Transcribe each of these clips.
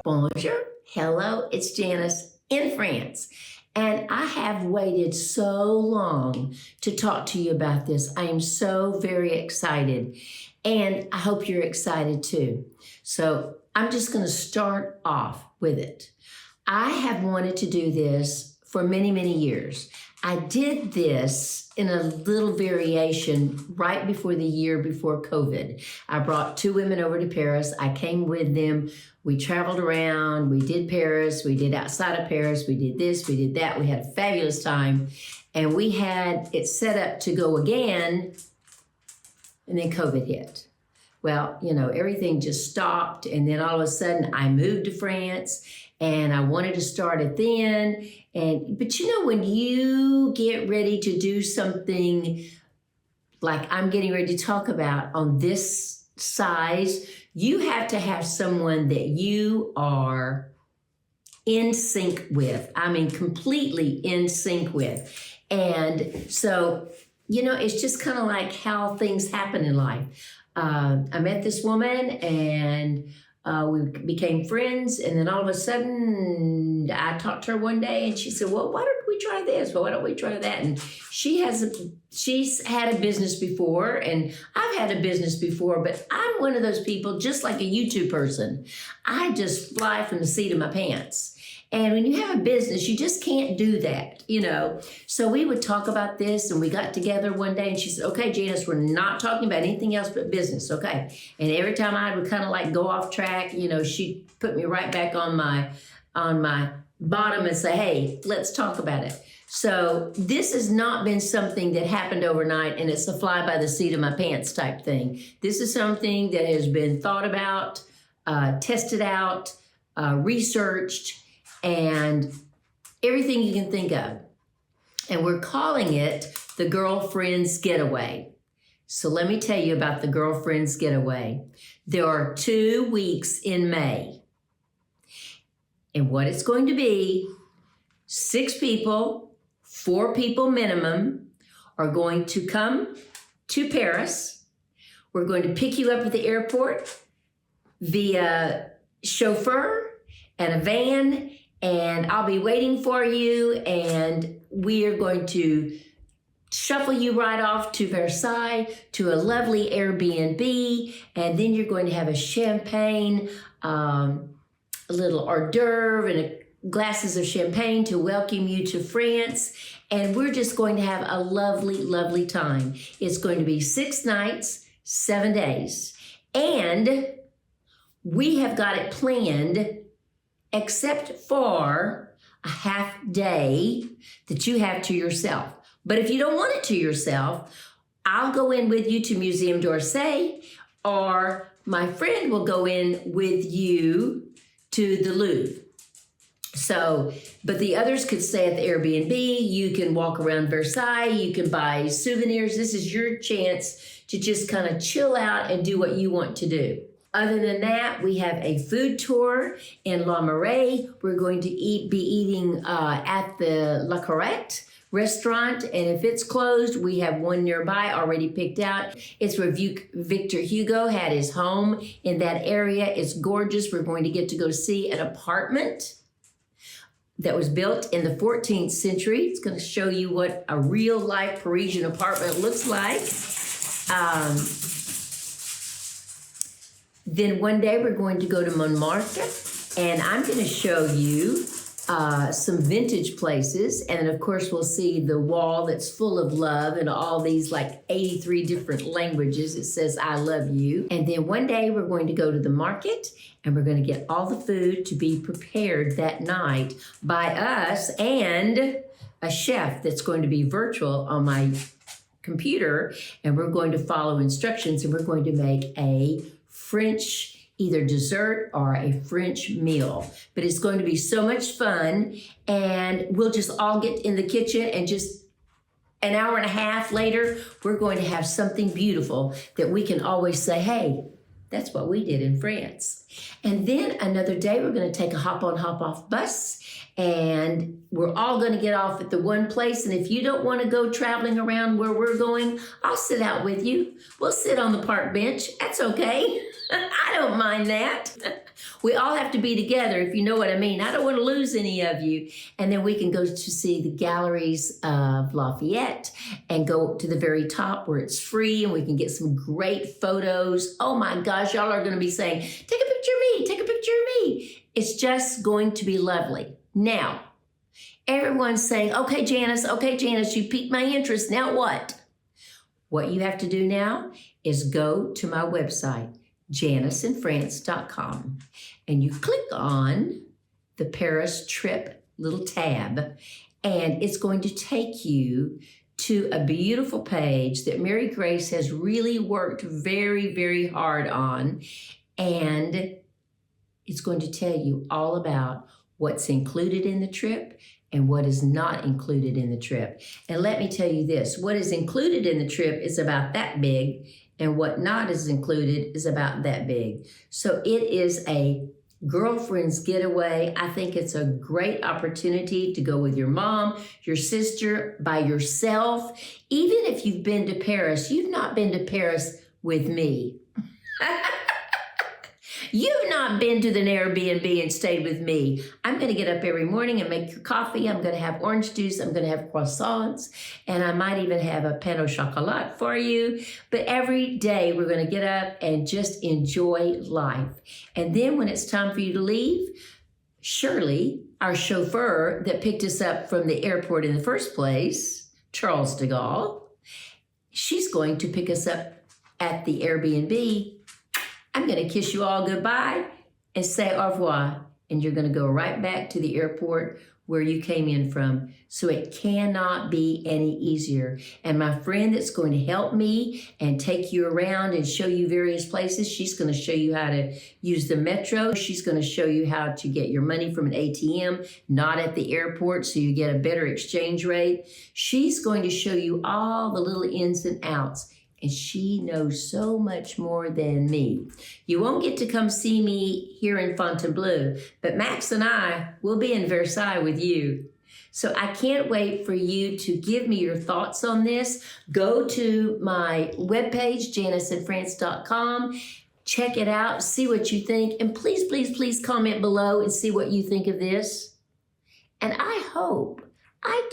Bonjour, hello, it's Janice in France. And I have waited so long to talk to you about this. I am so very excited, and I hope you're excited too. So I'm just going to start off with it. I have wanted to do this for many, many years. I did this in a little variation right before the year before COVID. I brought two women over to Paris. I came with them. We traveled around. We did Paris. We did outside of Paris. We did this. We did that. We had a fabulous time. And we had it set up to go again. And then COVID hit. Well, everything just stopped. And then all of a sudden I moved to France and I wanted to start it then. But when you get ready to do something like I'm getting ready to talk about on this size, you have to have someone that you are in sync with. I mean, completely in sync with. And so, it's just kind of like how things happen in life. I met this woman and we became friends, and then all of a sudden I talked to her one day and she said, well, why don't we try this? Well, why don't we try that? And she's had a business before, and I've had a business before, but I'm one of those people, just like a YouTube person. I just fly from the seat of my pants. And when you have a business, you just can't do that, So we would talk about this, and we got together one day and she said, okay, Janice, we're not talking about anything else but business, okay? And every time I would kind of like go off track, she'd put me right back on my bottom and say, hey, let's talk about it. So this has not been something that happened overnight and it's a fly by the seat of my pants type thing. This is something that has been thought about, tested out, researched, and everything you can think of. And we're calling it the Girlfriend's Getaway. So let me tell you about the Girlfriend's Getaway. There are 2 weeks in May. And what it's going to be, 6 people, 4 people minimum, are going to come to Paris. We're going to pick you up at the airport via chauffeur and a van, and I'll be waiting for you, and we are going to shuffle you right off to Versailles, to a lovely Airbnb, and then you're going to have a champagne, a little hors d'oeuvre, and glasses of champagne to welcome you to France, and we're just going to have a lovely, lovely time. It's going to be 6 nights, 7 days, and we have got it planned except for a half day that you have to yourself. But if you don't want it to yourself, I'll go in with you to Museum d'Orsay, or my friend will go in with you to the Louvre. So, but the others could stay at the Airbnb. You can walk around Versailles. You can buy souvenirs. This is your chance to just kind of chill out and do what you want to do. Other than that, we have a food tour in La Marais. We're going to be eating at the La Carrette restaurant, and if it's closed, we have one nearby already picked out. It's where Victor Hugo had his home in that area. It's gorgeous. We're going to get to go see an apartment that was built in the 14th century. It's going to show you what a real-life Parisian apartment looks like. Then one day we're going to go to Montmartre, and I'm going to show you some vintage places. And of course, we'll see the wall that's full of love in all these like 83 different languages. It says, I love you. And then one day we're going to go to the market, and we're going to get all the food to be prepared that night by us and a chef that's going to be virtual on my computer. And we're going to follow instructions, and we're going to make a French, either dessert or a French meal. But it's going to be so much fun, and we'll just all get in the kitchen, and just an hour and a half later, we're going to have something beautiful that we can always say, hey, that's what we did in France. And then another day, we're going to take a hop-on, hop-off bus, and we're all going to get off at the one place. And if you don't want to go traveling around where we're going, I'll sit out with you. We'll sit on the park bench. That's okay. I don't mind that. We all have to be together, if you know what I mean. I don't want to lose any of you. And then we can go to see the galleries of Lafayette and go to the very top where it's free and we can get some great photos. Oh my gosh, y'all are going to be saying, take a picture of me, take a picture of me. It's just going to be lovely. Now, everyone's saying, okay, Janice, you piqued my interest. Now what? What you have to do now is go to my website, janiceinfrance.com, and you click on the Paris trip little tab, and it's going to take you to a beautiful page that Mary Grace has really worked very, very hard on, and it's going to tell you all about what's included in the trip and what is not included in the trip. And let me tell you this, what is included in the trip is about that big, and what not is included is about that big. So it is a girlfriend's getaway. I think it's a great opportunity to go with your mom, your sister, by yourself. Even if you've been to Paris, you've not been to Paris with me. You've not been to an Airbnb and stayed with me. I'm going to get up every morning and make your coffee. I'm going to have orange juice. I'm going to have croissants. And I might even have a pain au chocolat for you. But every day we're going to get up and just enjoy life. And then when it's time for you to leave, Shirley, our chauffeur that picked us up from the airport in the first place, Charles de Gaulle, she's going to pick us up at the Airbnb. I'm going to kiss you all goodbye and say au revoir. And you're going to go right back to the airport where you came in from. So it cannot be any easier. And my friend that's going to help me and take you around and show you various places, she's going to show you how to use the metro. She's going to show you how to get your money from an ATM, not at the airport, so you get a better exchange rate. She's going to show you all the little ins and outs. And she knows so much more than me. You won't get to come see me here in Fontainebleau, but Max and I will be in Versailles with you. So I can't wait for you to give me your thoughts on this. Go to my webpage, janicinfrance.com. Check it out, see what you think, and please, please, please comment below and see what you think of this. And I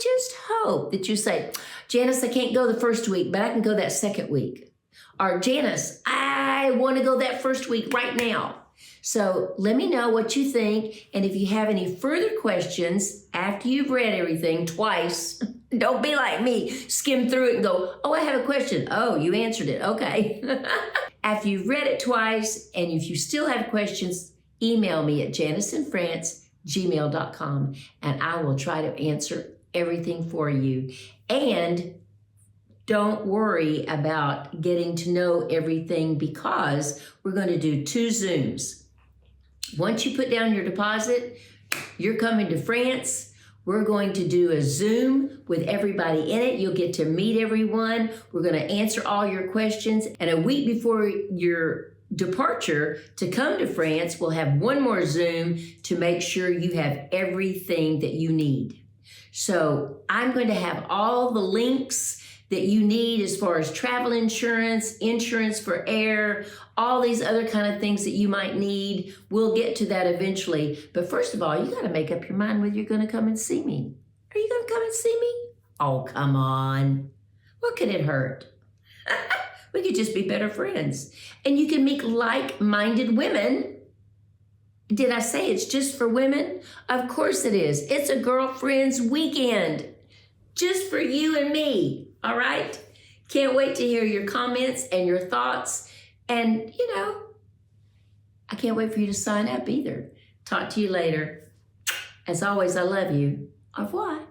just hope that you say, Janice, I can't go the first week, but I can go that second week. Or Janice, I want to go that first week right now. So let me know what you think. And if you have any further questions after you've read everything twice, don't be like me, skim through it and go, oh, I have a question. Oh, you answered it. Okay. After you've read it twice, and if you still have questions, email me at janicinfrance@gmail.com, and I will try to answer everything for you. And don't worry about getting to know everything, because we're going to do 2 Zooms. Once you put down your deposit, you're coming to France. We're going to do a Zoom with everybody in it. You'll get to meet everyone. We're going to answer all your questions. And a week before your departure to come to France, we'll have one more Zoom to make sure you have everything that you need. So I'm going to have all the links that you need as far as travel insurance, insurance for air, all these other kind of things that you might need. We'll get to that eventually. But first of all, you got to make up your mind whether you're going to come and see me. Are you going to come and see me? Oh, come on. What could it hurt? We could just be better friends. And you can meet like-minded women. Did I say it's just for women? Of course it is. It's a girlfriend's weekend. Just for you and me. All right? Can't wait to hear your comments and your thoughts. And, I can't wait for you to sign up either. Talk to you later. As always, I love you. Au revoir.